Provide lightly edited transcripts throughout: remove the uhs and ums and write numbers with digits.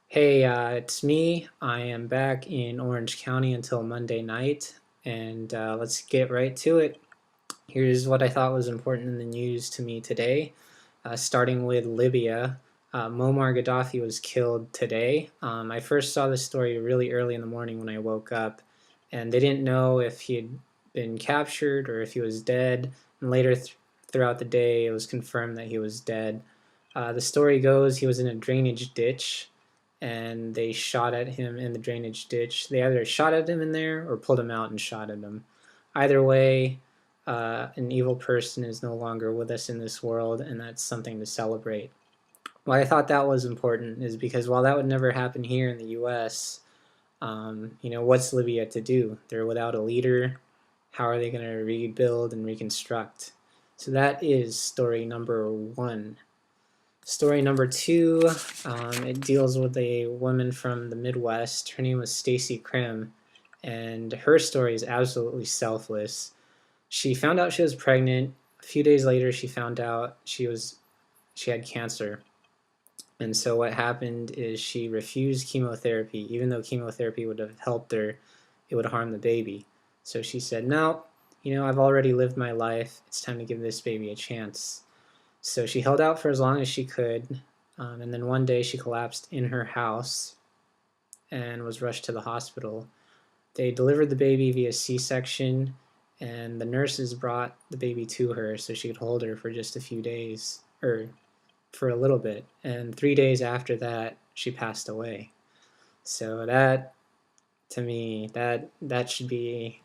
Hey, it's me. I am back in Orange County until Monday night, and let's get right to it. Here's what I thought was important in the news to me today, starting with Libya. Muammar Gadhafi was killed today. I first saw this story really early in the morning when I woke up, and they didn't know if he had been captured or if he was dead. And later throughout the day, it was confirmed that he was dead. The story goes he was in a drainage ditch and they shot at him in the drainage ditch. They either shot at him in there or pulled him out and shot at him. Either way, an evil person is no longer with us in this world, and that's something to celebrate. Why I thought that was important is because while that would never happen here in the U.S., what's Libya to do? They're without a leader. How are they going to rebuild and reconstruct? So that is story number one. Story number two, it deals with a woman from the Midwest. Her name was Stacy Krim, and her story is absolutely selfless. She found out she was pregnant. A few days later, she found out she had cancer. And so what happened is she refused chemotherapy. Even though chemotherapy would have helped her, it would harm the baby. So she said, no, I've already lived my life. It's time to give this baby a chance. So she held out for as long as she could, and then one day she collapsed in her house and was rushed to the hospital. They delivered the baby via C-section, and the nurses brought the baby to her so she could hold her for just a few days, or for a little bit. And 3 days after that, she passed away. So that, to me, that should be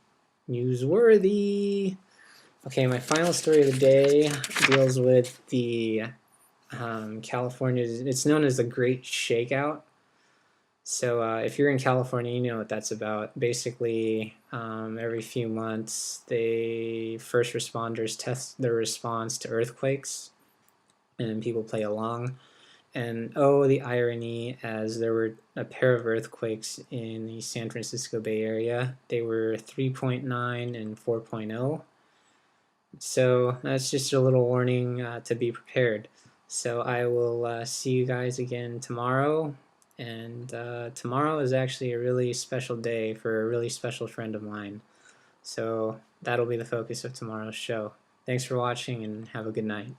newsworthy. Okay, my final story of the day deals with the California. It's known as the Great Shakeout. So if you're in California, you know what that's about. Basically, every few months, first responders test their response to earthquakes, and people play along. And oh, the irony, as there were a pair of earthquakes in the San Francisco Bay Area. They were 3.9 and 4.0. So that's just a little warning to be prepared. So I will see you guys again tomorrow. And tomorrow is actually a really special day for a really special friend of mine. So that'll be the focus of tomorrow's show. Thanks for watching and have a good night.